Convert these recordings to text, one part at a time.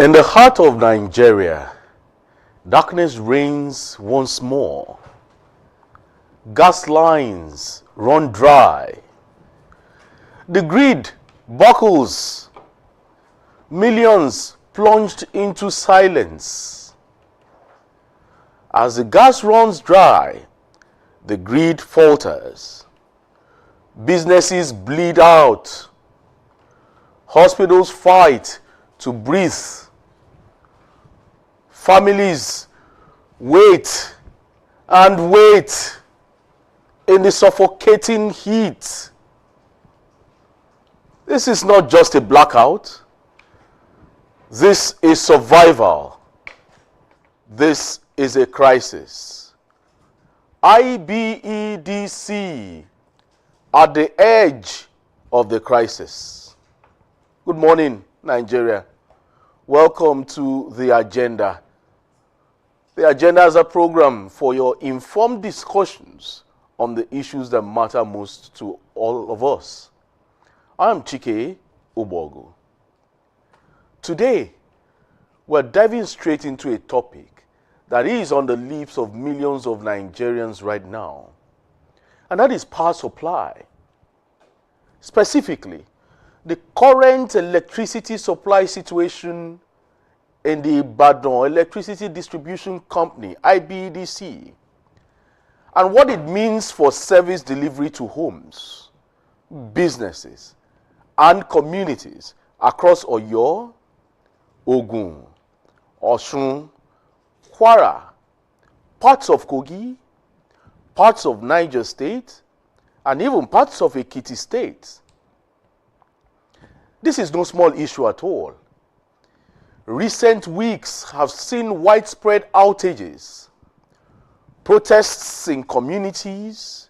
In the heart of Nigeria, darkness reigns once more. Gas lines run dry. The grid buckles. Millions plunged into silence. As the gas runs dry, the grid falters. Businesses bleed out. Hospitals fight to breathe. Families wait and wait in the suffocating heat. This is not just a blackout. This is survival. This is a crisis. IBEDC at the edge of the crisis. Good morning, Nigeria. Welcome to The Agenda. The Agenda is a program for your informed discussions on the issues that matter most to all of us. I am Chike Ubogu. Today, we're diving straight into a topic that is on the lips of millions of Nigerians right now, and that is power supply. Specifically, the current electricity supply situation in the Ibadan Electricity Distribution Company, IBEDC, and what it means for service delivery to homes, businesses, and communities across Oyo, Ogun, Osun, Kwara, parts of Kogi, parts of Niger State, and even parts of Ekiti State. This is no small issue at all. Recent weeks have seen widespread outages, protests in communities,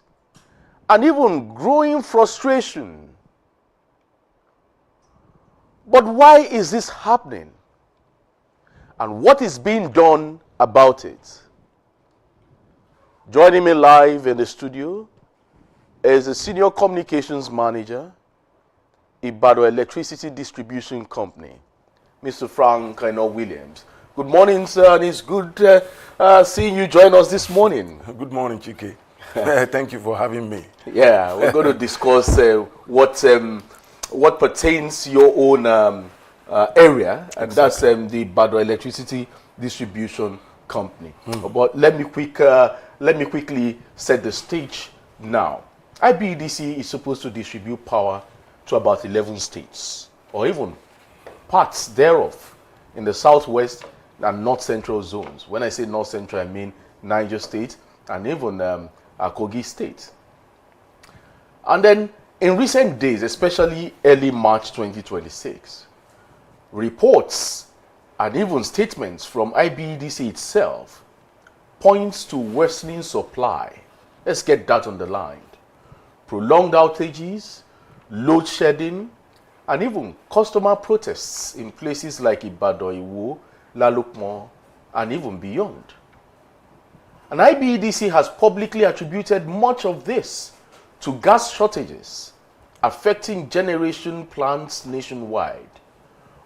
and even growing frustration. But why is this happening? And what is being done about it? Joining me live in the studio is the Senior Communications Manager, Ibadan Electricity Distribution Company, Mr. Frank Williams. Good morning, sir, and it's good seeing you join us this morning. Good morning, Chike. Thank you for having me. Yeah, we're going to discuss what pertains to your own area, and that's the Ibadan Electricity Distribution Company. But let me quickly set the stage now. IBEDC is supposed to distribute power to about 11 states, or even parts thereof, in the southwest and north central zones. When I say north central, I mean Niger State and even Kogi State. And then in recent days, especially early March 2026, reports and even statements from IBEDC itself points to worsening supply. Let's get that underlined. Prolonged outages, load shedding, and even customer protests in places like Ibadan, Iwo, Lalukmo, and even beyond. And IBEDC has publicly attributed much of this to gas shortages affecting generation plants nationwide,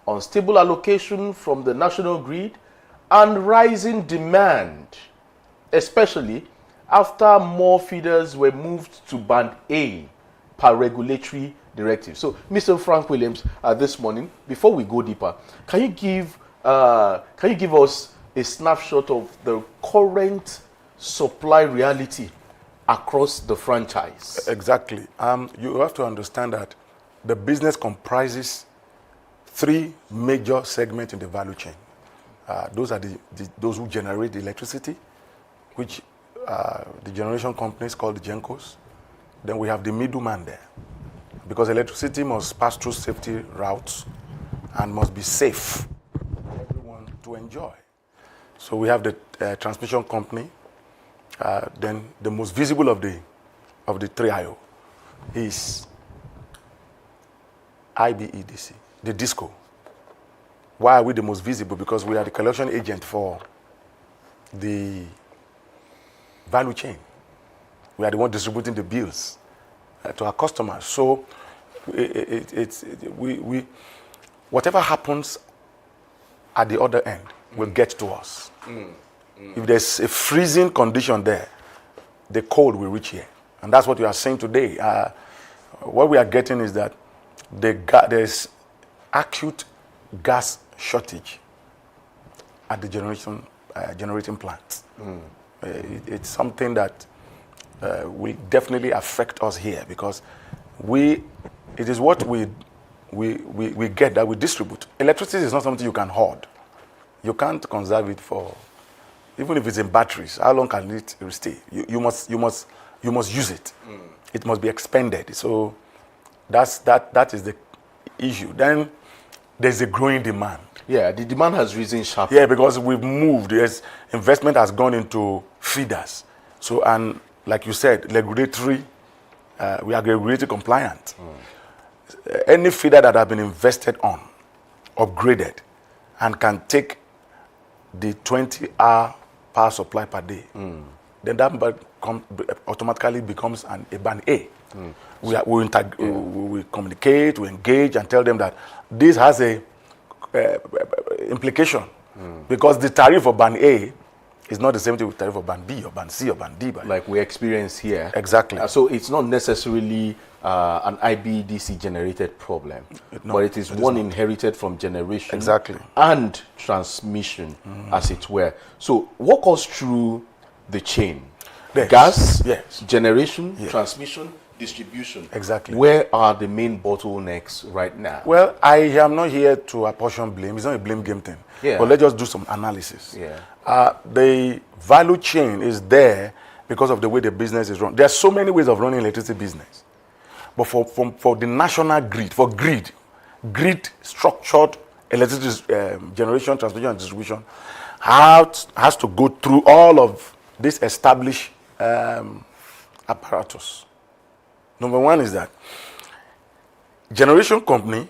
unstable allocation from the national grid, and rising demand, especially after more feeders were moved to Band A per regulatory directive. So, Mr. Frank Williams, this morning, before we go deeper, can you give us a snapshot of the current supply reality across the franchise? Exactly. You have to understand that the business comprises three major segments in the value chain. Those are those who generate the electricity, which the generation companies called the GENCOs. Then we have the middleman there, because electricity must pass through safety routes and must be safe for everyone to enjoy. So we have the transmission company. Then the most visible of the three IO is IBEDC, the DISCO. Why are we the most visible? Because we are the collection agent for the value chain. We are the one distributing the bills to our customers. So whatever happens at the other end will get to us. If there's a freezing condition there, the cold will reach here. And that's what we are saying today. What we are getting is that there's acute gas shortage at the generating plants. It's something that will definitely affect us here, because it is what we get that we distribute. Electricity is not something you can hoard. You can't conserve it for, even if it's in batteries. How long can it stay? You must use it. It must be expended. So that is the issue. Then there's a growing demand. Yeah, the demand has risen sharply. Yeah, because we've moved. Yes, investment has gone into feeders. So, and like you said, regulatory, we are regulatory compliant. Any feeder that has been invested on, upgraded, and can take the 20-hour power supply per day, then that automatically becomes a band A. We communicate, we engage, and tell them that this has a implication, because the tariff for band A is not the same thing with tariff for band B or band C or band D. Like we experience here. Exactly. So it's not necessarily an IBDC generated problem, but it is one inherited from generation and transmission, as it were. So walk us through the chain. Yes. Gas, yes. Generation, yes. Transmission, distribution. Exactly. Where are the main bottlenecks right now? Well, I am not here to apportion blame. It's not a blame game thing. Yeah. But let's just do some analysis. Yeah. The value chain is there because of the way the business is run. There are so many ways of running electricity business. But for the national grid, grid structured electricity generation, transmission, and distribution has to go through all of this established apparatus. Number one is that generation company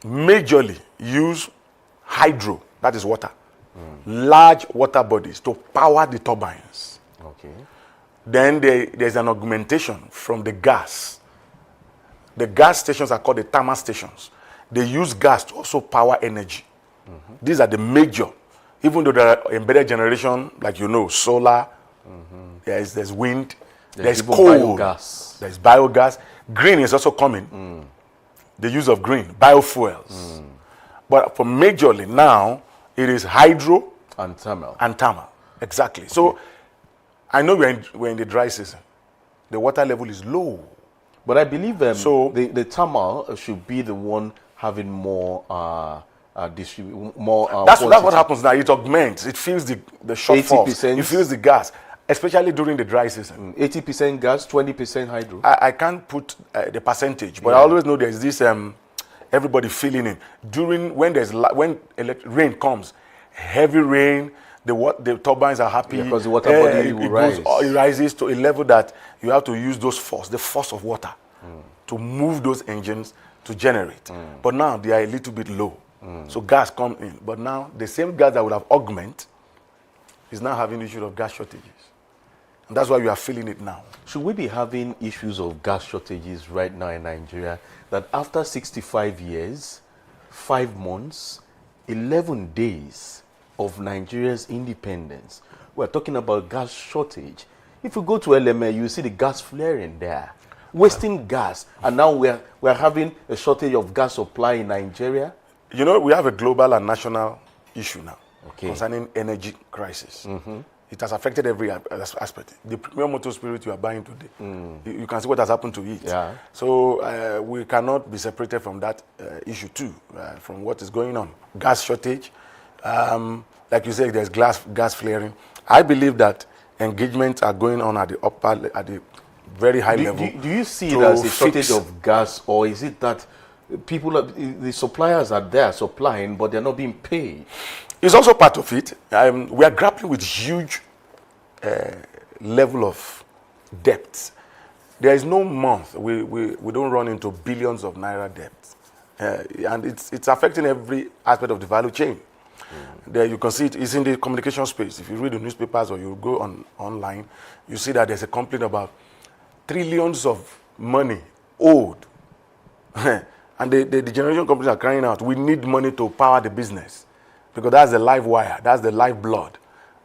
majorly use hydro, that is water, large water bodies to power the turbines. Okay. Then there's an augmentation from the gas. The gas stations are called the thermal stations. They use gas to also power energy. These are the major. Even though there are embedded generation, like solar, there's wind, there's coal, biogas. There's biogas. Green is also coming. The use of green, biofuels. But for majorly now, it is hydro and thermal. Exactly. Okay. So I know we're in the dry season. The water level is low. But I believe the thermal should be the one having more that's what happens now. It augments. It fills the shortfalls. It fills the gas, especially during the dry season. 80% gas, 20% hydro. I can't put the percentage, but I always know there's this everybody feeling it when rain comes, heavy rain. The turbines are happy because the water body will rise. It rises to a level that you have to use the force of water, to move those engines to generate. But now they are a little bit low. So gas comes in. But now the same gas that would have augmented is now having issues of gas shortages. And that's why we are feeling it now. Should we be having issues of gas shortages right now in Nigeria, that after 65 years, 5 months, 11 days of Nigeria's independence, we're talking about gas shortage? If you go to LMA, you see the gas flaring there, wasting gas. And now we're having a shortage of gas supply in Nigeria. We have a global and national issue now concerning energy crisis. It has affected every aspect. The premium motor spirit you are buying today, you can see what has happened to it. Yeah. So we cannot be separated from that issue too, from what is going on. Gas shortage, like you said, there's gas flaring. I believe that engagements are going on at the very high level. Do you see it as a shortage of gas, or is it that the suppliers are there supplying, but they're not being paid? It's also part of it. We are grappling with huge level of debt. There is no month we don't run into billions of naira debt, and it's affecting every aspect of the value chain. There you can see it's in the communication space. If you read the newspapers or you go online, you see that there's a complaint about trillions of money owed. And the generation companies are crying out, we need money to power the business. because that's the live wire, that's the live blood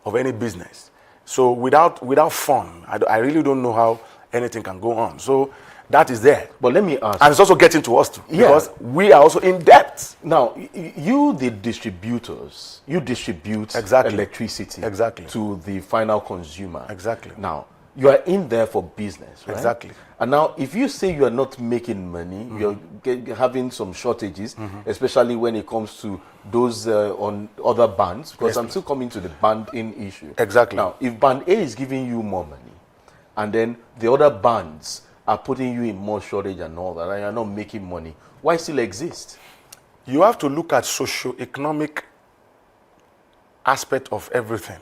of any business. So without fun, I really don't know how anything can go on. So that is there. But let me ask. And it's also getting to us too, Yeah. because we are also in debt. Now, you, the distributors, you distribute Exactly. electricity Exactly. to the final consumer. Exactly. Now, you are in there for business, right? Exactly. And now, if you say you are not making money, you're having some shortages, especially when it comes to those on other bands, because Yes, I'm please. still coming to the band-in issue. Exactly. Now, if band A is giving you more money, and then the other bands are putting you in more shortage and all that, and you're not making money, why still exist? You have to look at socio-economic aspect of everything.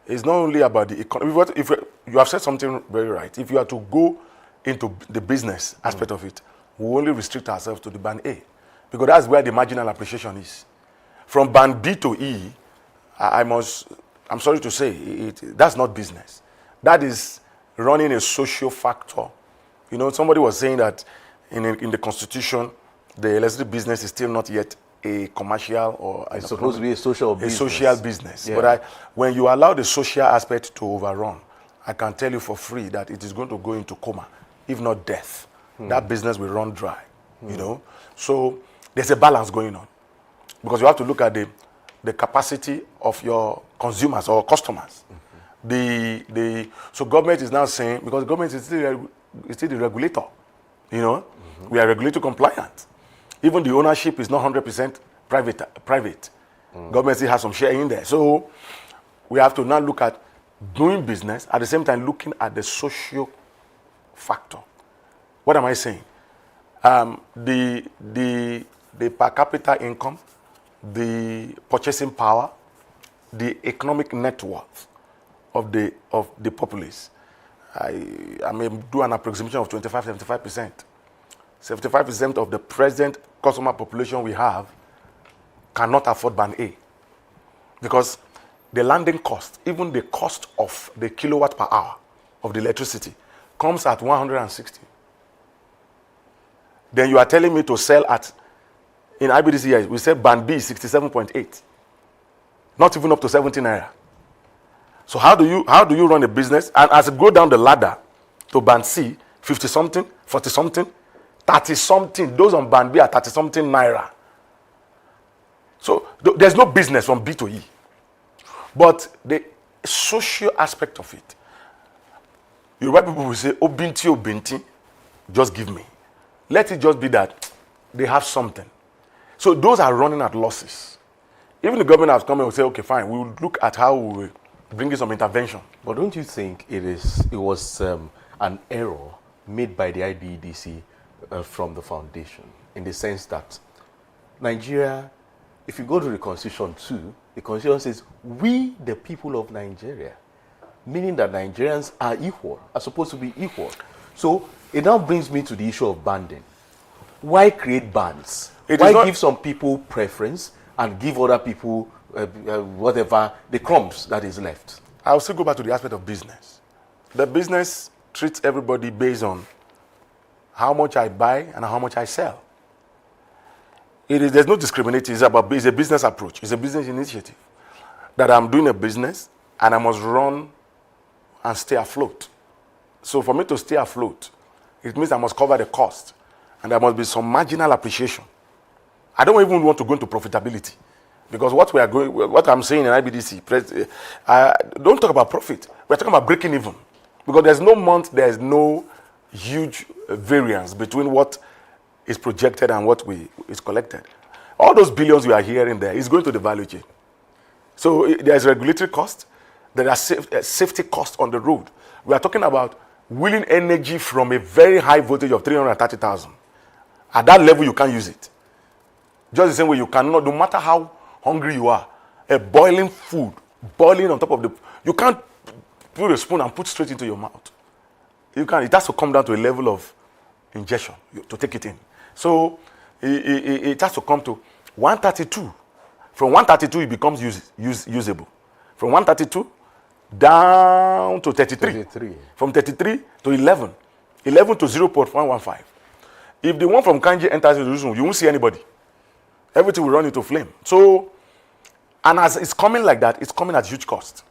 It's not only about the economy. If you have said something very right. If you are to go into the business aspect of it, we only restrict ourselves to the band A, because that's where the marginal appreciation is. From band B to E, I'm sorry to say, that's not business. That is running a social factor. You know, somebody was saying that in the Constitution, the electricity business is still not yet a commercial or It's supposed to be a social business. social business. Yeah. But when you allow the social aspect to overrun, I can tell you for free that it is going to go into coma, if not death. That business will run dry, you know. So there's a balance going on, because you have to look at the capacity of your consumers or customers. So government is now saying, because government is still the regulator, you know, we are regulatory compliant. Even the ownership is not 100% private. Government still has some share in there. So we have to now look at doing business, at the same time looking at the social factor. What am I saying? The per capita income, the purchasing power, the economic net worth of the populace. I may do an approximation of 75%. 75% of the present customer population we have cannot afford band A, because the landing cost, even the cost of the kilowatt per hour of the electricity, comes at 160. Then you are telling me to sell at, in IBDC, we said band B is 67.8, not even up to 17 naira. So how do you run a business? And as you go down the ladder to band C, 50 something, 40 something, 30 something, those on band B are 30 something naira. So there's no business from B to E. But the social aspect of it, Yoruba people will say, Obinti, just give me. Let it just be that they have something. So those are running at losses. Even the government has come and will say, okay, fine, we will look at how we will bring in some intervention. But don't you think it was an error made by the IBEDC from the foundation, in the sense that Nigeria, if you go to the Constitution too, the Constitution says, we the people of Nigeria, meaning that Nigerians are equal, are supposed to be equal. So it now brings me to the issue of banding. Why create bans? Why give some people preference and give other people whatever, the crumbs that is left? I'll still go back to the aspect of business. The business treats everybody based on how much I buy and how much I sell. There's no discrimination. It's a business approach. It's a business initiative. That I'm doing a business and I must run and stay afloat. So for me to stay afloat, it means I must cover the cost, and there must be some marginal appreciation. I don't even want to go into profitability, because what I'm saying in IBDC, don't talk about profit. We're talking about breaking even, because there's no month, there's no huge variance between what is projected and what is collected. All those billions we are hearing there is going to the value chain. So there's regulatory cost, there are safety costs on the road. We are talking about wheeling energy from a very high voltage of 330,000. At that level, you can't use it. Just the same way you cannot, no matter how hungry you are, a boiling food, boiling on top of you can't put a spoon and put straight into your mouth. You can't. It has to come down to a level of ingestion to take it in. So it has to come to 132. From 132, it becomes usable. From 132 down to 33. From 33 to 11. 11 to 0.115. If the one from Kanji enters the room, you won't see anybody. Everything will run into flame. So And as it's coming like that, it's coming at huge cost.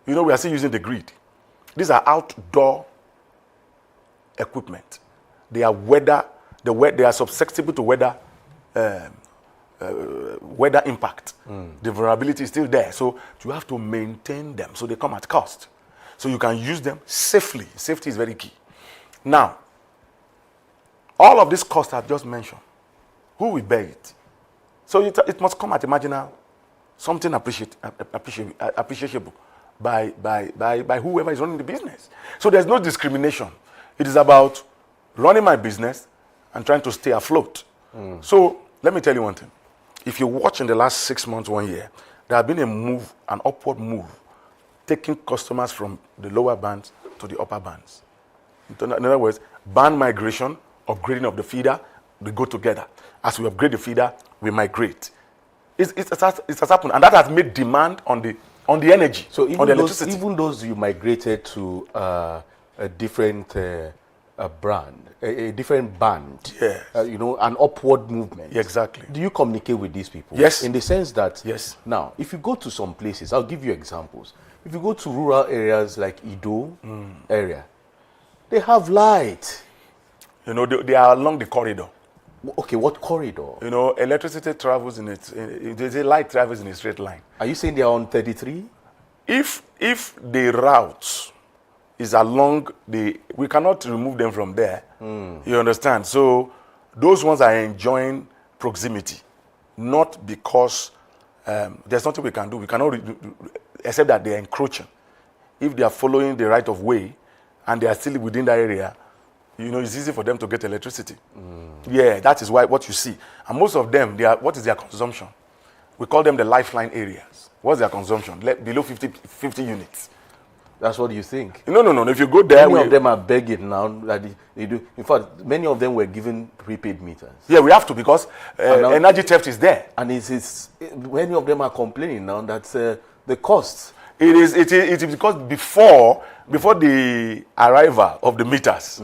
You know, we are still using the grid. These are outdoor equipment. They are they are susceptible to weather impact. The vulnerability is still there. So you have to maintain them. So they come at cost. So you can use them safely. Safety is very key. Now, all of these costs I've just mentioned, who will bear it? So it must come at a marginal, something appreciable by whoever is running the business. So there's no discrimination. It is about running my business and trying to stay afloat. So let me tell you one thing. If you watch in the last 6 months, 1 year, there has been a move, an upward move, taking customers from the lower bands to the upper bands. In other words, band migration, upgrading of the feeder, they go together. As we upgrade the feeder, we migrate. It has happened, and that has made demand on the energy, So on the electricity. even those you migrated to a different brand, a different band, Yes. you know, an upward movement. Yeah, exactly. Do you communicate with these people? Yes. In the sense that, Yes. Now, if you go to some places, I'll give you examples. If you go to rural areas like Ido area, they have light. You know, they are along the corridor. Okay, what corridor? You know, electricity travels there's a light travels in a straight line. Are you saying they are on 33? If the route is along we cannot remove them from there. You understand? So those ones are enjoying proximity, not because there's nothing we can do. We cannot except that they are encroaching. If they are following the right of way and they are still within that area, you know, it's easy for them to get electricity. Yeah, that is what you see. And most of them, what is their consumption? We call them the lifeline areas. What's their consumption? Below 50 units. That's what you think. No. If you go there, Many of them are begging now that they do. In fact, many of them were given prepaid meters. Yeah, we have to because energy theft is there. And many of them are complaining now that the cost. It is because before the arrival of the meters,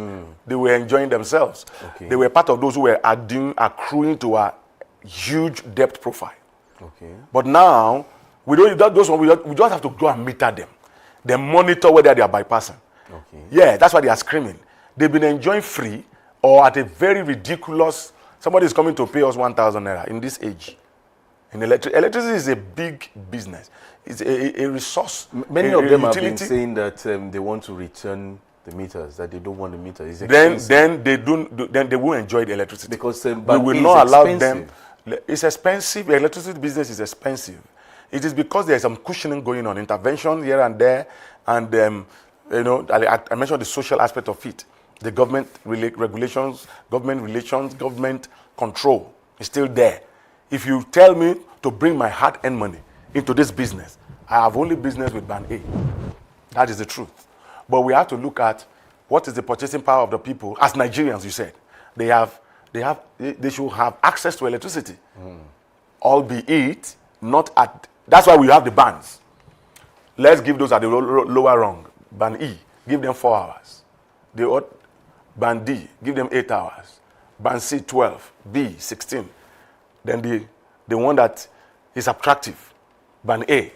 they were enjoying themselves. Okay. They were part of those who were accruing to a huge debt profile. Okay. But now we don't. Those ones we just have to go and meter them. They monitor whether they are bypassing. Okay. Yeah, that's why they are screaming. They've been enjoying free or at a very ridiculous. Somebody is coming to pay us 1,000 naira in this age. In electricity is a big business. It's a resource. Many of them have been saying that they want to return the meters, that they don't want the meters. Then they won't enjoy the electricity because we will not allow them. It's expensive. The electricity business is expensive. It is because there's some cushioning going on, intervention here and there, and you know, I mentioned the social aspect of it. The government regulations, government relations, government control is still there. If you tell me to bring my hard-earned money into this business, I have only business with Band A. That is the truth. But we have to look at what is the purchasing power of the people. As Nigerians, you said, they should have access to electricity, albeit not at. That's why we have the bands. Let's give those at the lower rung. Band E, give them 4 hours. Band D, give them 8 hours. Band C, 12. B, 16. Then the one that is attractive, Band A,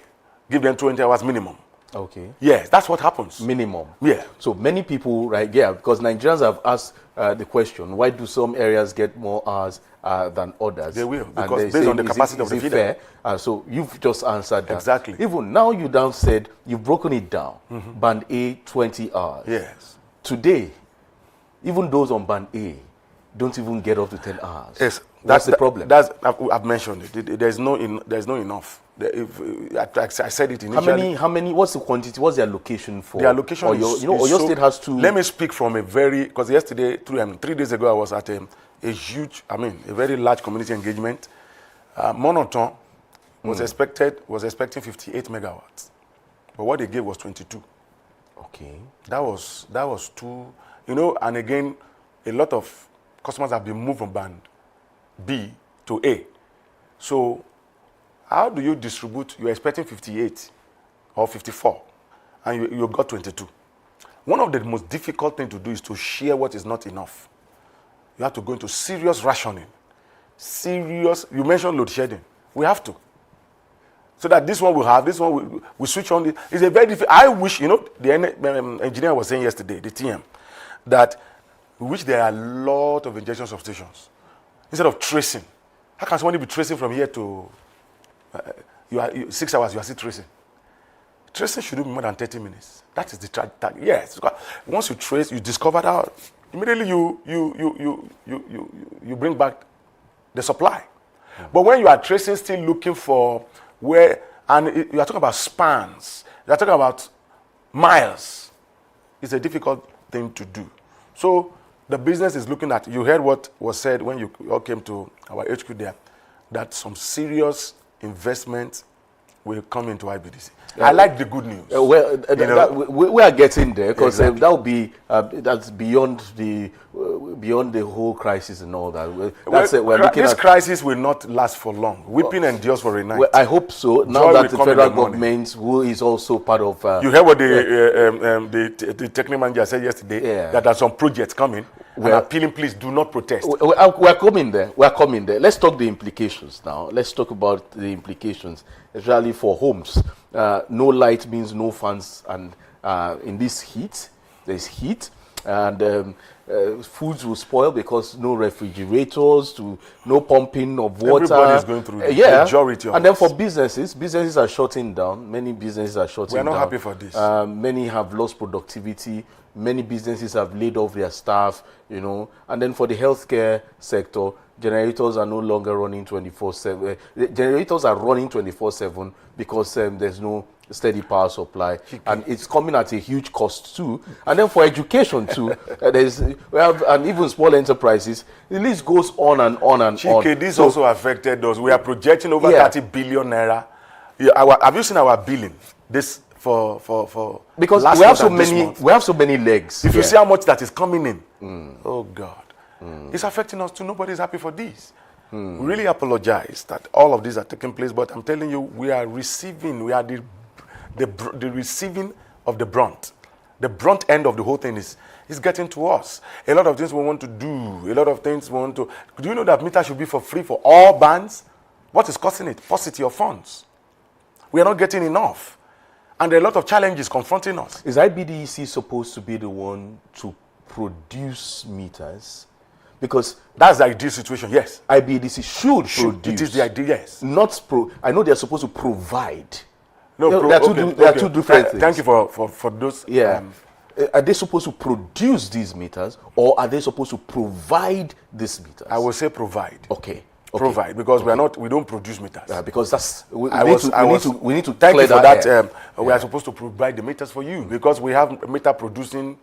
give them 20 hours minimum. Okay. Yes, that's what happens. Minimum. Yeah. So many people, right? Yeah, because Nigerians have asked the question: why do some areas get more hours than others? They will, And because they based say, on the capacity of the feeder. Fair? So you've just answered that. Exactly. Even now, you now said you've broken it down. Band A, 20 hours. Yes. Today, even those on Band A don't even get up to 10 hours. Yes. That's the problem. I've mentioned it. There's no enough. I said it initially. How many? What's the quantity? What's the allocation for? The allocation Oyo State has to. Let me speak from because yesterday, 3 days ago, I was at a very large community engagement. Monoton was expecting 58 megawatts, but what they gave was 22. Okay. That was too, and again, a lot of customers have been moved from Band B to A. So how do you distribute? You're expecting 58 or 54, and you got 22. One of the most difficult things to do is to share what is not enough. You have to go into serious rationing. You mentioned load shedding. We have to. So that this one will have, this one will switch on. It's a very difficult. I wish, the engineer was saying yesterday, the TM, that we wish there are a lot of injection substations. Instead of tracing. How can somebody be tracing from here to 6 hours, you are still tracing? Tracing should be more than 30 minutes. That is the target. Yes. Once you trace, you discover that immediately you bring back the supply. But when you are tracing, still looking for where, and you are talking about spans, you are talking about miles, it's a difficult thing to do. So the business is looking at, you heard what was said when you all came to our HQ there, that some serious investment will come into IBDC. I like the good news. We are getting there, because exactly. That will be that's beyond the whole crisis and all that. This crisis will not last for long. Weeping endures for a night. Well, I hope so. Now that the federal government, who is also part of, you heard what the technical manager said yesterday. That there are some projects coming. We're appealing, please do not protest. We're coming there. We're coming there. Let's talk the implications now. Let's talk about the implications, especially for homes. No light means no fans, and in this heat, there's heat, and foods will spoil because no refrigerators, no pumping of water. Everybody is going through the majority of and then for businesses are shutting down. Many businesses are shutting down. We're not happy for this. Many have lost productivity. Many businesses have laid off their staff, and then for the healthcare sector, generators are no longer running 24/7. Generators are running 24/7 because there's no steady power supply, and it's coming at a huge cost too. And then for education too, we have, and even small enterprises. The list goes on and on and on. This also affected us. We are projecting over 30 billion naira. Have you seen our billing? This for because we have so many legs. If you see how much that is coming in, oh God. It's affecting us too. Nobody's happy for this. We really apologize that all of these are taking place, but I'm telling you, we are the receiving of the brunt. The brunt end of the whole thing is getting to us. A lot of things we want to do. A lot of things we want to. Do you know that meter should be for free for all bands? What is costing it? Paucity of funds. We are not getting enough. And there are a lot of challenges confronting us. Is IBDC supposed to be the one to produce meters? Because that's the ideal situation, yes. IBDC should produce. It is the ideal, yes. I know they're supposed to provide. No, there are two different things. Thank you for those. Yeah. Are they supposed to produce these meters, or are they supposed to provide these meters? I will say provide. Okay. Provide, because we don't produce meters. Because that's we need to thank you for that. We are supposed to provide the meters for you, because we have meter producing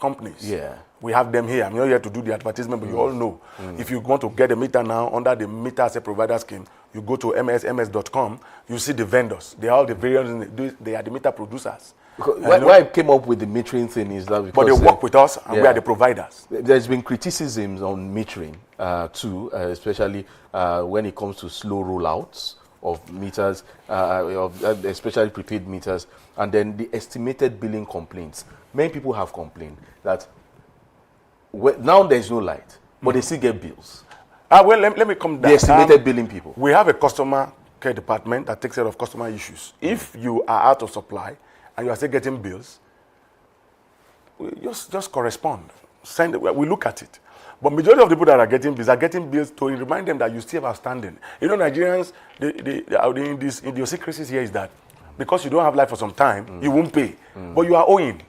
companies. Yeah. We have them here. I'm not here to do the advertisement, but you all know. If you want to get a meter now under the meter as a provider scheme, you go to ms.com, you see the vendors. They are all the variants, they are the meter producers. Why I came up with the metering thing is that because... But they work with us, and we are the providers. There's been criticisms on metering too, especially when it comes to slow rollouts of meters, especially prepaid meters, and then the estimated billing complaints. Many people have complained that now there's no light, but they still get bills. Well, let me come down. The estimated billing people. We have a customer care department that takes care of customer issues. If you are out of supply and you are still getting bills, just correspond. We look at it. But majority of the people that are getting bills to remind them that you still have outstanding. Nigerians, the idiosyncrasies here is that because you don't have light for some time, you won't pay. But you are owing.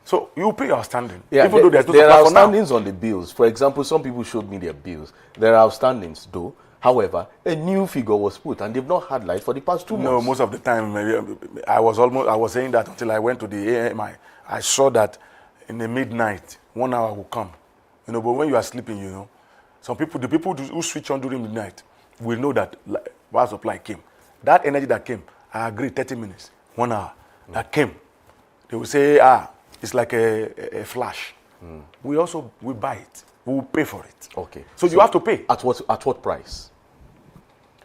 So you pay your outstanding. Yeah, even though there are outstandings on the bills. For example, some people showed me their bills. There are outstandings though. However, a new figure was put, and they've not had light for the past 2 months. No, most of the time, I was saying that until I went to the AMI. I saw that in the midnight, 1 hour will come. But when you are sleeping, the people who switch on during midnight will know that power supply came. That energy that came, I agree, 30 minutes, 1 hour, that came. They will say, it's like a flash. We buy it. We will pay for it. Okay. So you have to pay. At what price?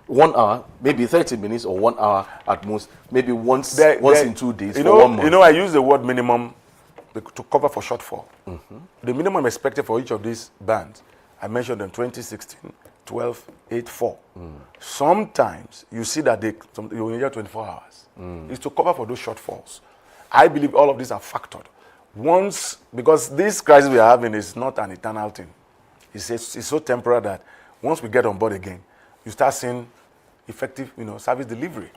1 hour, maybe 30 minutes, or 1 hour at most, maybe once in 2 days for 1 month. I use the word minimum to cover for shortfall. The minimum expected for each of these bands, I mentioned them 2016, 12.84. Sometimes you see that you only get 24 hours. It's to cover for those shortfalls. I believe all of these are factored. Because this crisis we are having is not an eternal thing. It's so temporary that once we get on board again, you start seeing effective, service delivery.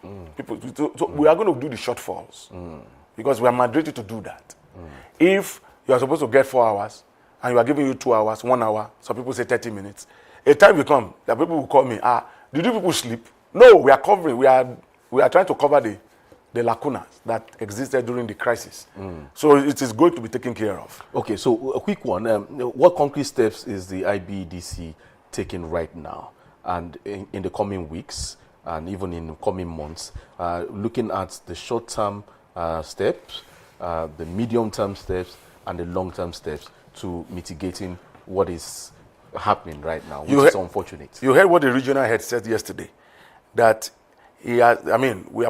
So we are going to do the shortfalls because we are mandated to do that. If you are supposed to get 4 hours and you are giving you 2 hours, 1 hour, some people say 30 minutes. A time will come that people will call me, did you people sleep? No, we are covering. We are trying to cover the lacunas that existed during the crisis. So it is going to be taken care of. Okay, so a quick one. What concrete steps is the IBEDC taking right now and in the coming weeks and even in the coming months, looking at the short-term steps, the medium-term steps, and the long-term steps to mitigating what is happening right now, which is unfortunate? You heard what the regional head said yesterday, that we are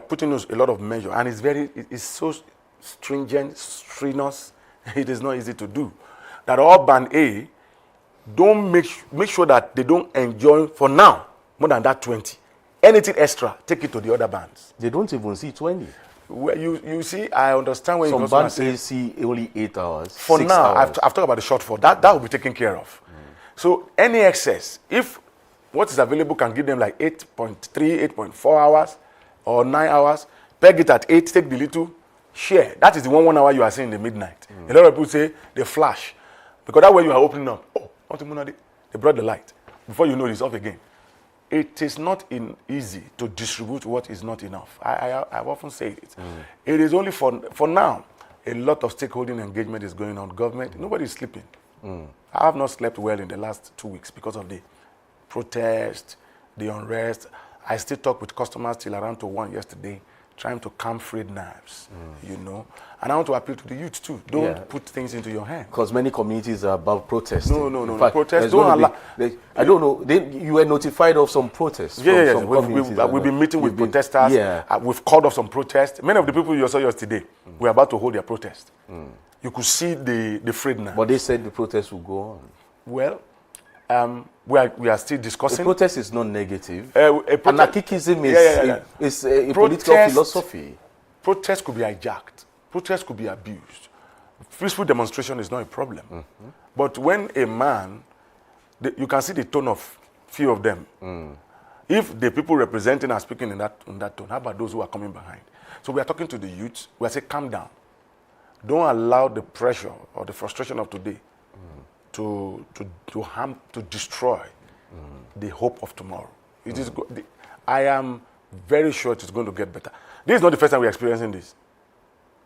putting a lot of measure, and it's so stringent, strenuous, it is not easy to do. That all band A don't make sure that they don't enjoy for now more than that 20. Anything extra, take it to the other bands. They don't even see 20. Well, you see, I understand when some bands see only 8 hours. For now, I've talked about the shortfall. That will be taken care of. So any excess, if what is available can give them like 8.3, 8.4 hours or 9 hours, peg it at 8, take the little, share. That is the 1 hour you are seeing in the midnight. A lot of people say they flash. Because that way you are opening up. They brought the light. Before you know it's off again. It is not easy to distribute what is not enough. I've often said it. It is only for now. A lot of stakeholding engagement is going on. Government, nobody is sleeping. I have not slept well in the last 2 weeks because of the protest, the unrest. I still talk with customers till around to 1 yesterday, trying to calm frayed nerves, And I want to appeal to the youth too. Don't put things into your hand. Because many communities are about protesting. No. Protest, don't allow. I don't know. You were notified of some protests. Yes. We've been meeting with protesters. We've called off some protests. Many of the people you saw yesterday were about to hold their protest. You could see the frayed nerves. But they said the protest will go on. Well, we are still discussing. A protest is not negative. Anarchism is a political philosophy. Protest could be hijacked. Protest could be abused. Peaceful demonstration is not a problem. But when a man, you can see the tone of few of them. If the people representing are speaking in that tone, how about those who are coming behind? So we are talking to the youth. We are saying, calm down. Don't allow the pressure or the frustration of today to harm, to destroy the hope of tomorrow. It is. I am very sure it is going to get better. This is not the first time we're experiencing this,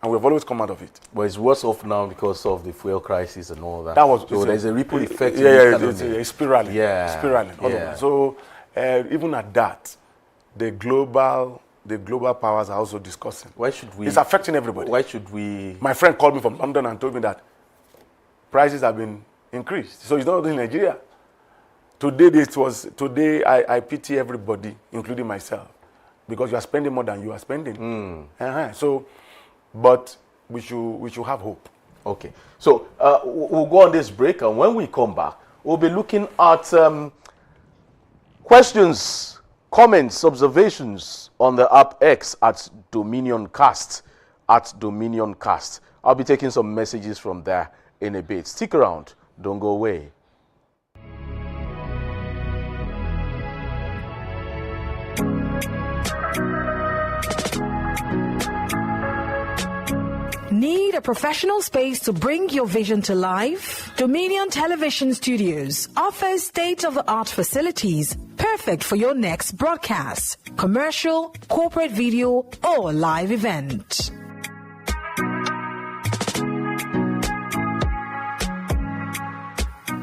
and we've always come out of it. But it's worse off now because of the fuel crisis and all that. So there's a ripple effect. It's spiraling. Spiraling. So even at that, the global powers are also discussing. Why should we? It's affecting everybody. Why should we? My friend called me from London and told me that prices have been increased. So it's not only Nigeria. Today I pity everybody, including myself, because you are spending more than you are spending. So, but we should have hope. Okay. So we'll go on this break, and when we come back, we'll be looking at questions, comments, observations on the app X at DominionCast. I'll be taking some messages from there in a bit. Stick around. Don't go away. Need a professional space to bring your vision to life? Dominion Television Studios offers state-of-the-art facilities perfect for your next broadcast, commercial, corporate video, or live event.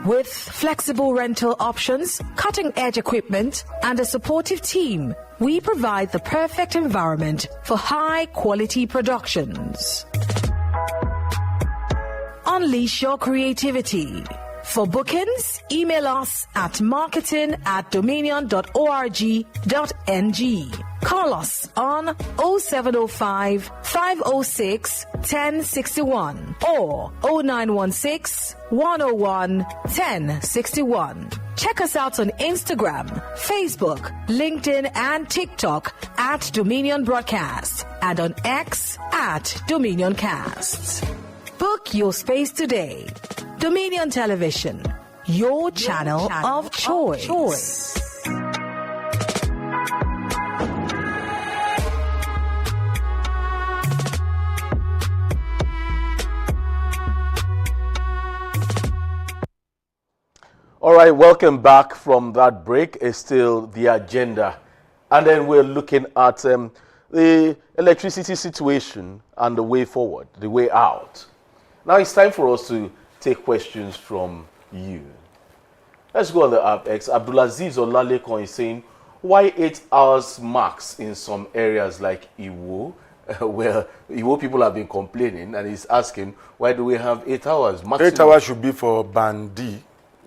With flexible rental options, cutting-edge equipment, and a supportive team, we provide the perfect environment for high-quality productions. Unleash your creativity. For bookings, email us at marketing@dominion.org.ng. Call us on 0705 506 1061 or 0916 101 1061. Check us out on Instagram, Facebook, LinkedIn, and TikTok at Dominion Broadcast and on X at Dominion Casts. Book your space today. Dominion Television, your channel of choice. All right, welcome back from that break. It's still the agenda. And then we're looking at the electricity situation and the way forward, the way out. Now it's time for us to take questions from you. Let's go on the app X. Abdulaziz Olalekon is saying, why 8 hours max in some areas like Iwo? Well, Iwo people have been complaining, and he's asking, why do we have 8 hours maximum? 8 hours should be for Band D.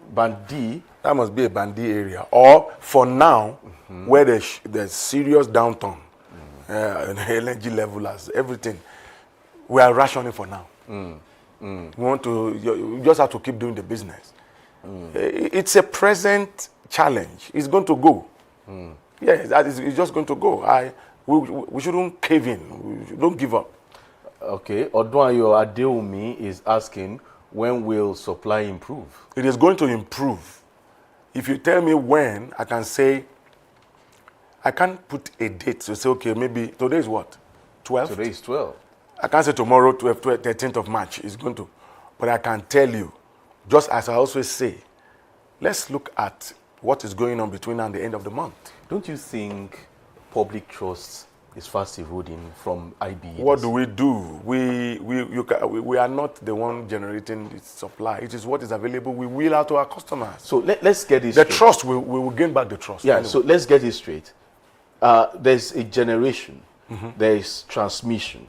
Band D? That must be a Band D area. Or for now, where there's serious downturn, energy level, as everything, we are rationing for now. We want to, you just have to keep doing the business. It's a present challenge. It's going to go. Yes, it's just going to go. We shouldn't cave in. We don't give up. Okay. Odwanyo Adeumi is asking, when will supply improve? It is going to improve. If you tell me when, I can say, I can't put a date to say, okay, maybe today is what? 12th? Today is 12. I can't say tomorrow, 13th of March is going to. But I can tell you, just as I always say, let's look at what is going on between now and the end of the month. Don't you think public trust is fast eroding from IBEDC? What do? We are not the one generating the supply. It is what is available. We will out to our customers. So let's get this The straight. trust, we will gain back the trust. Yeah, anyway. so let's get this straight. There's a generation, there's transmission,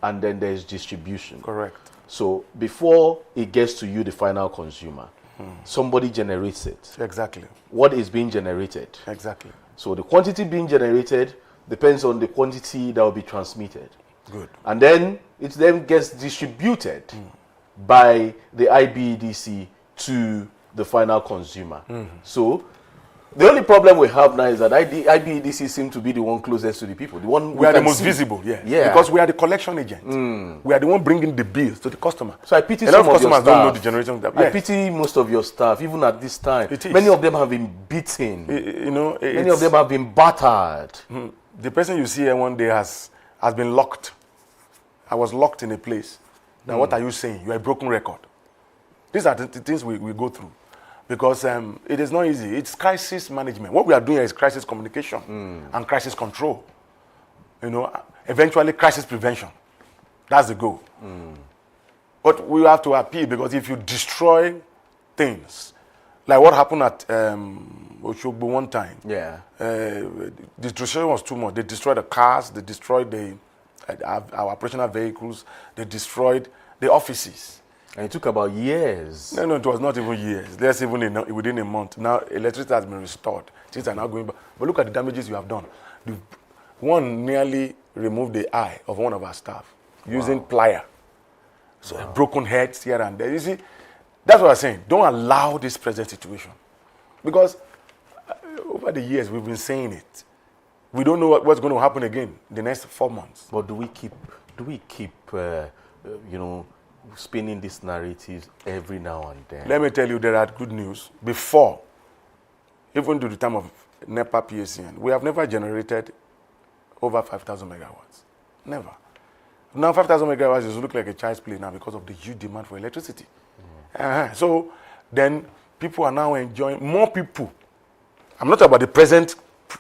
and then there's distribution. Correct. So before it gets to you, the final consumer, somebody generates it. Exactly. What is being generated? Exactly. So the quantity being generated depends on the quantity that will be transmitted. Good. And then it then gets distributed by the IBEDC to the final consumer. So the only problem we have now is that IBEDC seems to be the one closest to the people. The one We are the can most see. visible, yeah. Yeah. Because we are the collection agent. We are the one bringing the bills to the customer. So I pity A lot some of of your customers don't know staff. the generation of that. I Yes. pity most of your staff, even at this time. It is. Many of them have been beaten. You know, Many of them have been battered. the person you see here one day has been locked. I was locked in a place. Now, what are you saying? You are a broken record. These are the things we go through. Because it is not easy. It's crisis management. What we are doing here is crisis communication and crisis control. You know, eventually crisis prevention. That's the goal. But we have to appeal, because if you destroy things, like what happened at Oshogbo one time, the destruction was too much. They destroyed the cars, they destroyed our operational vehicles, they destroyed the offices. And it took about years. No, it was not even years. Less even within a month. Now electricity has been restored. Things are now going back. But look at the damages you have done. One nearly removed the eye of one of our staff using plier. So broken heads here and there. You see, that's what I'm saying. Don't allow this present situation. Because over the years we've been saying it. We don't know what's going to happen again in the next 4 months. But do we keep spinning these narratives every now and then? Let me tell you, there are good news. Before, even to the time of NEPA PSCN, we have never generated over 5,000 megawatts. Never. Now 5,000 megawatts just look like a child's play now because of the huge demand for electricity. So then people are now enjoying, more people. I'm not about the present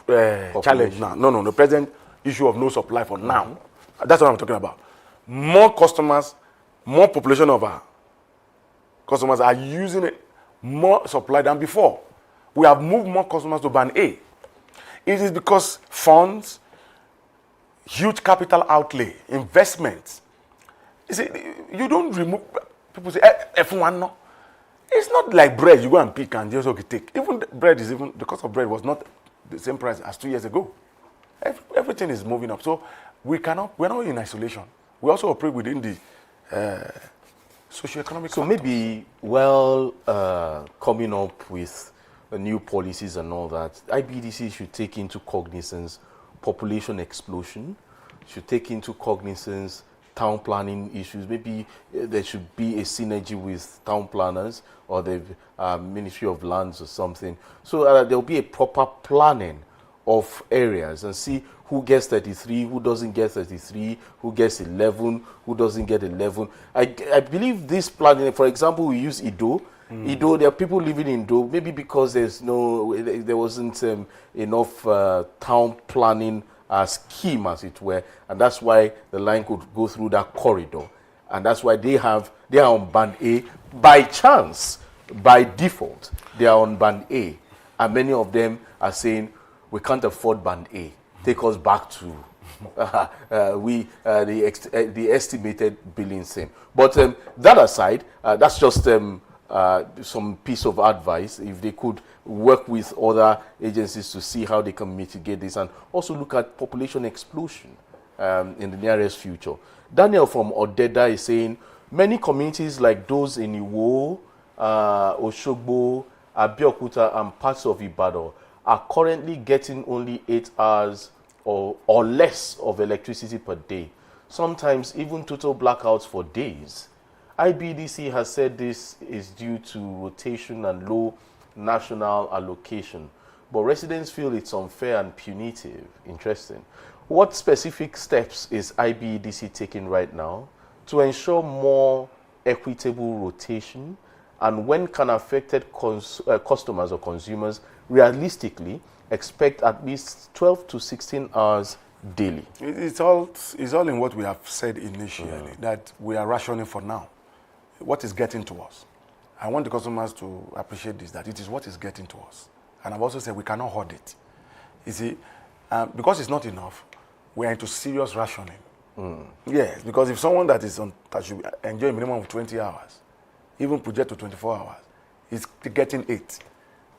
challenge now. No, the present issue of no supply for now. That's what I'm talking about. More customers, more population of our customers are using it, more supply than before. We have moved more customers to Band A. It is because funds, huge capital outlay, investments. You see, you don't remove, people say, F1 no. It's not like bread, you go and pick and just okay, take. Even the bread is even, the cost of bread was not the same price as 2 years ago. Everything is moving up. So we're not in isolation. We also operate within the socioeconomic So factors. maybe coming up with new policies and all that, IBDC should take into cognizance population explosion, should take into cognizance town planning issues. Maybe there should be a synergy with town planners or the Ministry of Lands or something, so there will be a proper planning of areas and see who gets 33, who doesn't get 33, who gets 11, who doesn't get 11. I believe this planning, for example, we use Ido. Ido, there are people living in Ido, maybe because there wasn't enough town planning scheme, as it were, and that's why the line could go through that corridor, and that's why they are on band A by chance, by default. They are on band A, and many of them are saying we can't afford band A. Take us back to the estimated billing thing. But that aside, that's just some piece of advice. If they could work with other agencies to see how they can mitigate this, and also look at population explosion in the nearest future. Daniel from Odeda is saying many communities like those in Iwo, Oshogbo, Abeokuta, and parts of Ibadan are currently getting only 8 hours or less of electricity per day, sometimes even total blackouts for days. IBDC has said this is due to rotation and low national allocation, but residents feel it's unfair and punitive. Interesting. What specific steps is IBDC taking right now to ensure more equitable rotation, and when can affected customers or consumers realistically expect at least 12 to 16 hours daily? It's all in what we have said initially, that we are rationing for now. What is getting to us? I want the customers to appreciate this, that it is what is getting to us. And I've also said we cannot hoard it. You see, because it's not enough, we are into serious rationing. Yes, because if someone that should enjoy a minimum of 20 hours, even project to 24 hours, is getting 8,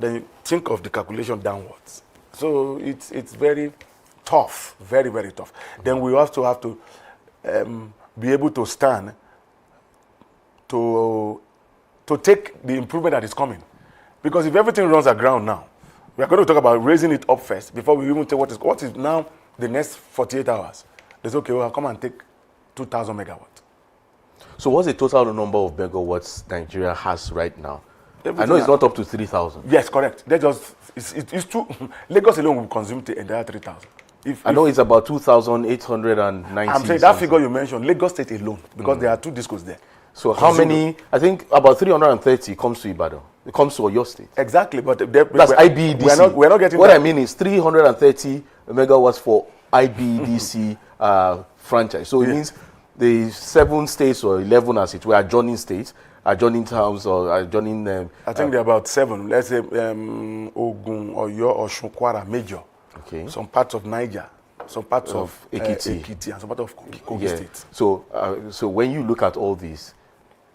then you think of the calculation downwards. So it's very tough, very, very tough. Then we also have to be able to stand to take the improvement that is coming. Because if everything runs aground now, we are going to talk about raising it up first before we even take what is now the next 48 hours. There's okay, we'll come and take 2,000 megawatts. So what's the total number of megawatts Nigeria has right now? Everything I know it's not up to 3,000. Yes, correct. It's too. Lagos alone will consume the entire 3,000. I know it's about 2,890. I'm saying that figure you mentioned, Lagos State alone, because there are 2 discos there. So how many? I think about 330 comes to Ibadan. It comes to Oyo State. Exactly, but that's IBDC. We're not getting what that. I mean is 330 megawatts for IBDC franchise. So it means the 7 states or 11, as it were, adjoining states, adjoining towns or adjoining. I think there are about 7. Let's say Ogun, Oyo, Osun, Kwara, major. Okay. Some parts of Niger, some parts of Ekiti, and some part of Kogi State. So when you look at all these,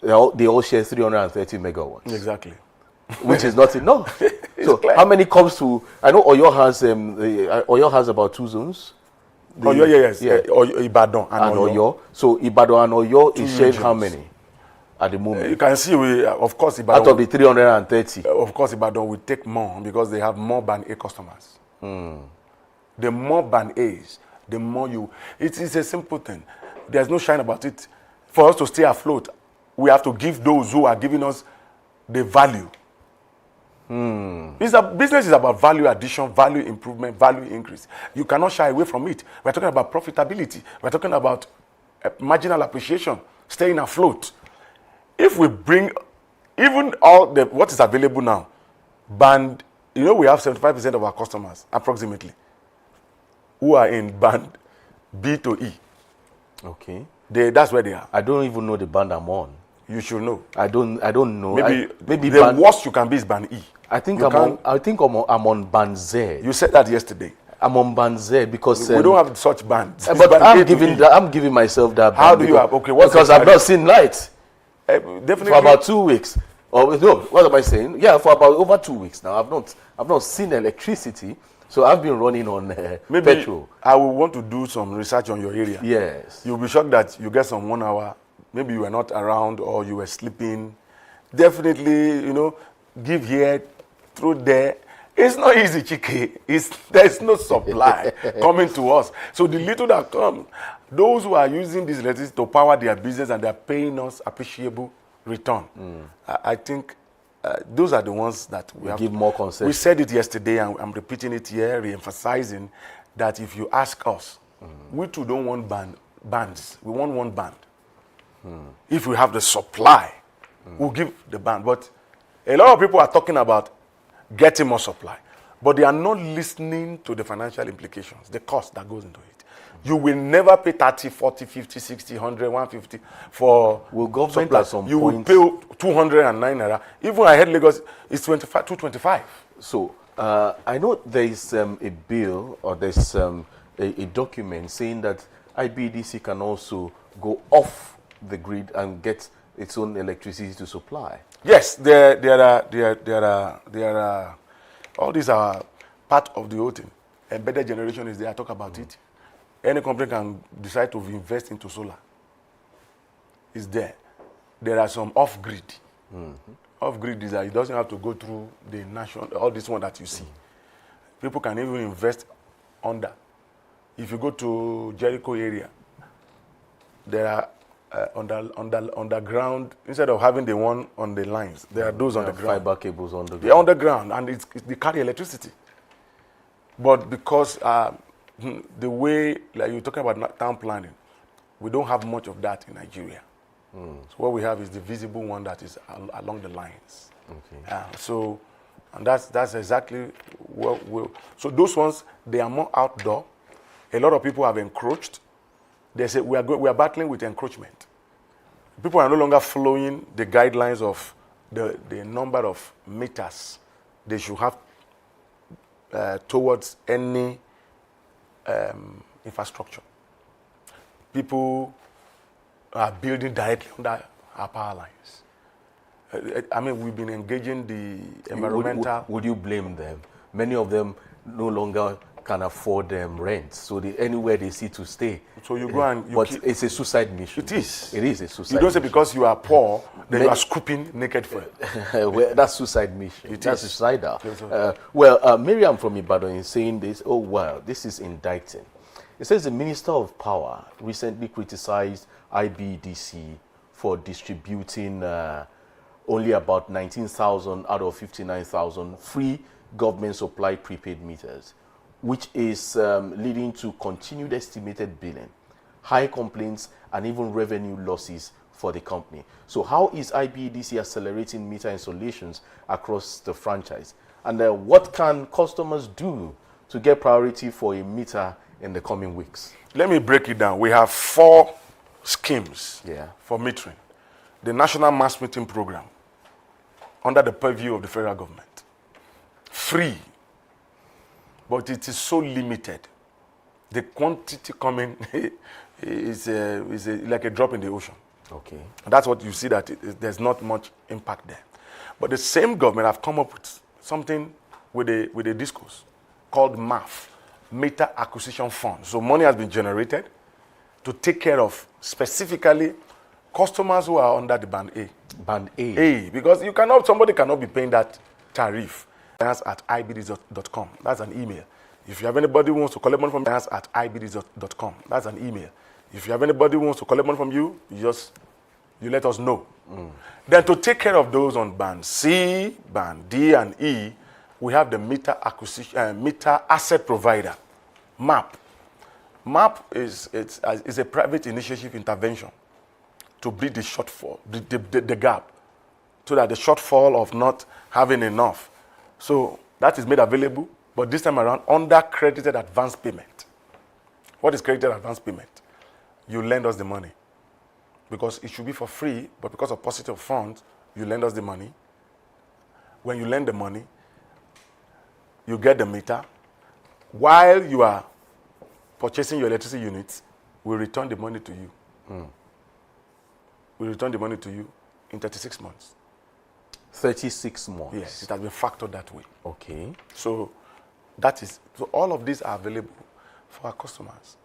they all share 330 megawatts. Exactly. Which is not enough. So how many comes to? I know Oyo has about 2 zones. Oyo, yes. Ibadan and Oyo. So Ibadan and Oyo is shared how many at the moment? You can see of course Ibadan. Out of the 330. Of course Ibadan will take more because they have more band A customers. The more band A's, the more you. It's a simple thing. There's no shine about it. For us to stay afloat, we have to give those who are giving us the value. Business is about value addition, value improvement, value increase. You cannot shy away from it. We're talking about profitability. We're talking about marginal appreciation, staying afloat. If we bring even all what is available now, band, we have 75% of our customers, approximately, who are in band B to E. Okay. That's where they are. I don't even know the band I'm on. You should know. I don't know. Maybe the worst you can be is band E. I think I'm on band Z. You said that yesterday. I'm on band Z because we don't have such bands. But band I'm giving myself that. How do you have? Okay, because I've not seen light. Definitely. For about 2 weeks. Or no, what am I saying? Yeah, for about over 2 weeks now. I've not seen electricity. So I've been running on petrol. I will want to do some research on your area. Yes. You'll be shocked that you get some 1 hour. Maybe you were not around or you were sleeping. Definitely, give here through there. It's not easy, Chike. There's no supply coming to us. So the little that comes, those who are using this electricity to power their business and they're paying us appreciable return, I think those are the ones that we have give more concession. We said it yesterday, and I'm repeating it here, re-emphasizing that if you ask us, we too don't want bands. We want one band. If we have the supply, we'll give the band. But a lot of people are talking about getting more supply, but they are not listening to the financial implications, the cost that goes into it. You will never pay 30, 40, 50, 60, 100, 150 for government supply. at some You point will pay 209 naira. Even I heard Lagos is 225. So I know there is a bill, or there's a document saying that IBEDC can also go off the grid and get its own electricity to supply. Yes, there are all these are part of the whole thing. Embedded generation is there. I talk about it. Any company can decide to invest into solar. It's there. There are some off-grid. Off-grid is that it doesn't have to go through the national, all this one that you see. People can even invest under. If you go to Jericho area, there are underground, instead of having the one on the lines, there are those on the ground. Fiber cables on the ground. They're underground, and they carry electricity. But because the way, like you're talking about town planning, we don't have much of that in Nigeria. So what we have is the visible one that is along the lines. Okay. And that's exactly what so those ones, they are more outdoor. A lot of people have encroached. They say we are battling with encroachment. People are no longer following the guidelines of the number of meters they should have towards any infrastructure. People are building directly under our power lines. I mean, we've been engaging the environmental. Would you blame them? Many of them no longer can afford rent, so anywhere they see to stay. So you go and but it's a suicide mission. It is. It is a suicide. You don't say mission. because you are poor, then you are scooping naked fuel. Well, that's suicide mission. That's is. suicidal. Yes, Miriam from Ibadan is saying this. Oh wow, this is indicting. It says the Minister of Power recently criticized IBEDC for distributing only about 19,000 out of 59,000 free government supplied prepaid meters, which is leading to continued estimated billing, high complaints, and even revenue losses for the company. So how is IBEDC accelerating meter installations across the franchise? And what can customers do to get priority for a meter in the coming weeks? Let me break it down. We have 4 schemes for metering. The National Mass Metering Program, under the purview of the federal government. Free. But it is so limited. The quantity coming is like a drop in the ocean. Okay. And that's what you see, that there's not much impact there. But the same government have come up with something with a discourse called MAF, Meter Acquisition Fund. So money has been generated to take care of specifically customers who are under the band A. Band A. A, because somebody cannot be paying that tariff. That's at ibd.com. That's an email. If you have anybody who wants to collect money from you, that's at ibd.com. That's an email. If you have anybody who wants to collect money from you, you let us know. Then to take care of those on band C, band D, and E, we have the meter acquisition, meter asset provider, MAP. MAP is a private initiative intervention to bridge the shortfall, the gap, so that the shortfall of not having enough. So that is made available, but this time around under credited advance payment. What is credited advance payment? You lend us the money, because it should be for free, but because of positive funds, you lend us the money. When you lend the money, you get the meter. While you are purchasing your electricity units, we return the money to you. We return the money to you in 36 months. 36 months. Yes, it has been factored that way. Okay. So all of these are available for our customers.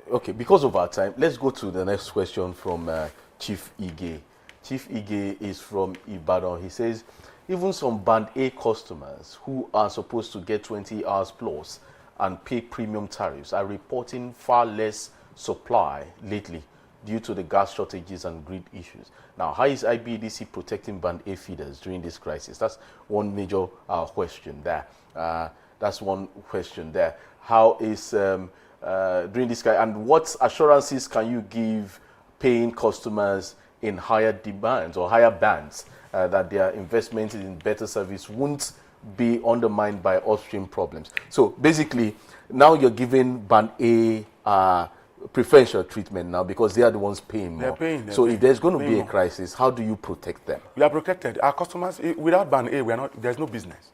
Okay, because of our time, let's go to the next question from Chief Ige. Chief Ige is from Ibadan. He says, even some Band A customers who are supposed to get 20 hours plus and pay premium tariffs are reporting far less supply lately due to the gas shortages and grid issues. Now, how is IBEDC protecting Band A feeders during this crisis? That's one major question there. That's one question there. How is during this crisis, and what assurances can you give paying customers in higher demands or higher bands that their investment in better service won't be undermined by upstream problems? So basically, now you're giving Band A preferential treatment now because they are the ones paying more. They're paying. So if there's going to be a more. crisis, how do you protect them? We are protected. Our customers, without Band A, there's no business.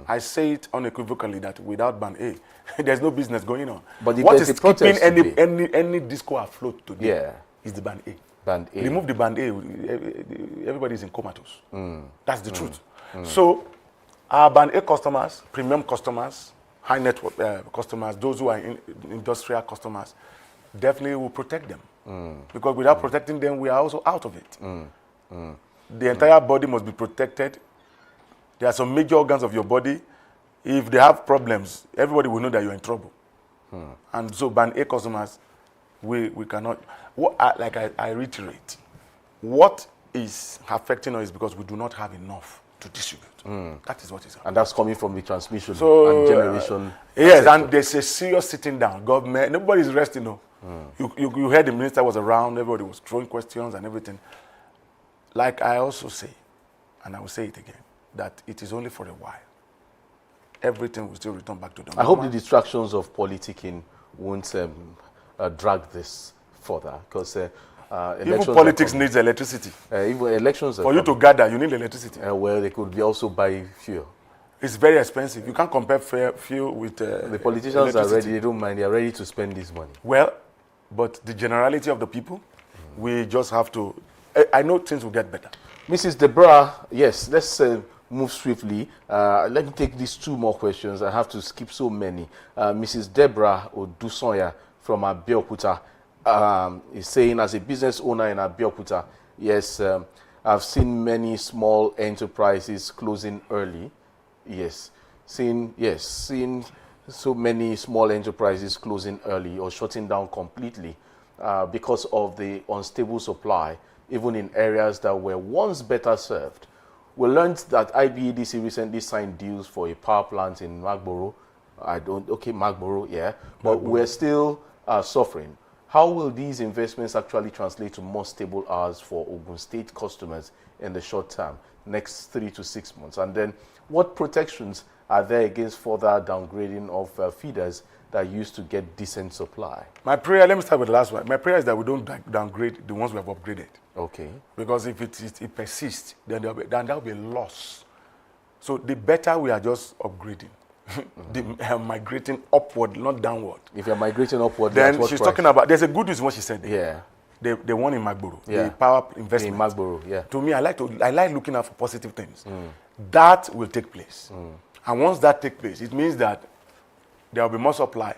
I say it unequivocally that without Band A, there's no business going on. But if what there's is a protest keeping today- any disco afloat today Yeah. is the Band A. Band A. Remove the Band A, everybody's in comatose. That's the truth. So our Band A customers, premium customers, high network customers, those who are industrial customers, definitely will protect them. Because without protecting them, we are also out of it. The entire body must be protected. There are some major organs of your body. If they have problems, everybody will know that you're in trouble. And so Band A customers, we cannot, I reiterate, what is affecting us is because we do not have enough to distribute. That is what is happening. And that's coming from the transmission So, and generation. Yes, and there's a serious sitting down. Government, nobody's resting. No. You heard the minister was around, everybody was throwing questions and everything. Like I also say, and I will say it again, that it is only for a while. Everything will still return back to them. I hope the distractions of politicking won't drag this further, because Even politics needs electricity. Even elections are For you to gather, you need electricity. well, they could be also buy fuel. It's very expensive. You can't compare fuel with The politicians are ready; they don't mind. They are ready to spend this money. Well, but the generality of the people, we just have to. I know things will get better. Mrs. Deborah, yes, let's move swiftly. Let me take these two more questions. I have to skip so many. Mrs. Deborah Odusonya from Abeokuta is saying, as a business owner in Abeokuta, yes, I've seen many small enterprises closing early. Yes, seen so many small enterprises closing early or shutting down completely because of the unstable supply, even in areas that were once better served. We learned that IBEDC recently signed deals for a power plant in Magboro. Magboro, yeah, but we're still suffering. How will these investments actually translate to more stable hours for Ogun State customers in the short term, next 3 to 6 months? And then what protections are there against further downgrading of feeders that used to get decent supply? My prayer, let me start with the last one. My prayer is that we don't downgrade the ones we have upgraded. Okay. Because if it persists, then there will be a loss. So the better we are just upgrading, migrating upward, not downward. If you're migrating upward, then what she's price? talking about, there's a good news in what she said. Yeah. The one in Magboro, Yeah. the power investment. In Magboro, yeah. To me, I like looking out for positive things. That will take place. And once that takes place, it means that there will be more supply,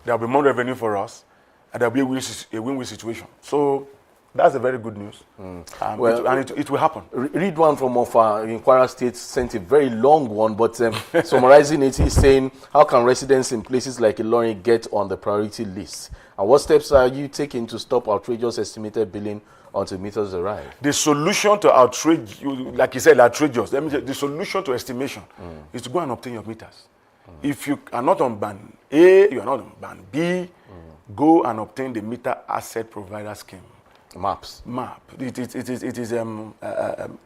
there will be more revenue for us, and there will be a win-win situation. So that's a very good news. It will happen. Read one from in Kwara State sent a very long one, but summarizing it, he's saying, how can residents in places like Ilorin get on the priority list? And what steps are you taking to stop outrageous estimated billing until meters arrive? The solution to outrage, like you said, outrageous, the solution to estimation is to go and obtain your meters. If you are not on band A, you are not on band B, go and obtain the meter asset provider scheme. MAPS. It is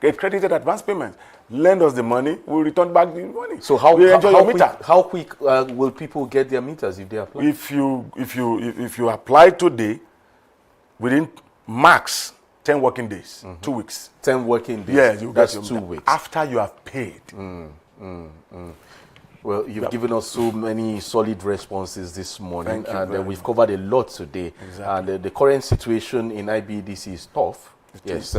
accredited advance payment. Lend us the money, we'll return back the money. So how quick will people get their meters if they apply? If you apply today, within max 10 working days, 2 weeks. 10 working days. Yes, that's 2 weeks. After you have paid. Well, you've given us so many solid responses this morning, Thank you and very we've covered a lot today. Exactly. And the current situation in IBEDC is tough. Yes,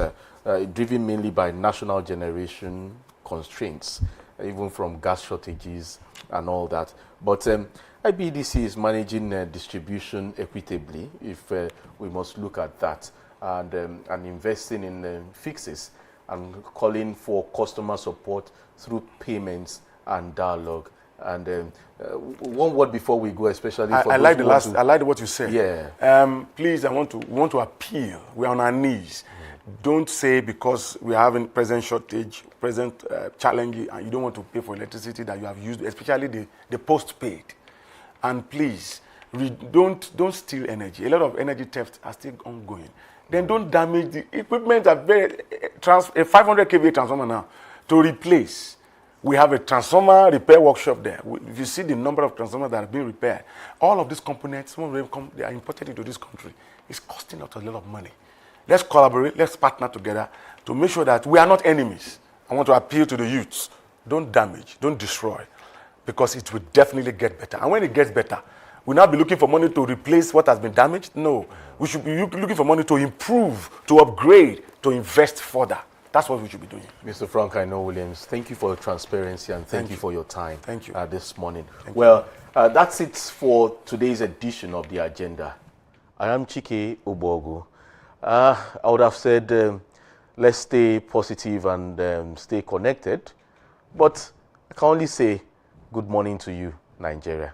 driven mainly by national generation constraints, even from gas shortages and all that. But IBEDC is managing distribution equitably, if we must look at that, and investing in fixes and calling for customer support through payments and dialogue. And one word before we go, especially for I those like who the want last. to- I like what you said. Yeah. Please, we want to appeal. We're on our knees. Don't say because we're having present shortage, present challenge, and you don't want to pay for electricity that you have used, especially the postpaid. And please, don't steal energy. A lot of energy thefts are still ongoing. Then don't damage the equipment. A 500 kVA transformer now to replace. We have a transformer repair workshop there. If you see the number of transformers that are being repaired, all of these components, some of them they are imported into this country. It's costing us a lot of money. Let's collaborate, let's partner together to make sure that we are not enemies. I want to appeal to the youths. Don't damage, don't destroy, because it will definitely get better. And when it gets better, we'll not be looking for money to replace what has been damaged. No, we should be looking for money to improve, to upgrade, to invest further. That's what we should be doing. Mr. Frank Aino Williams, thank you for your transparency and thank you for your time. Thank you. This morning. Well, that's it for today's edition of The Agenda. I am Chike Ubogu. I would have said let's stay positive and stay connected, but I can only say good morning to you, Nigeria.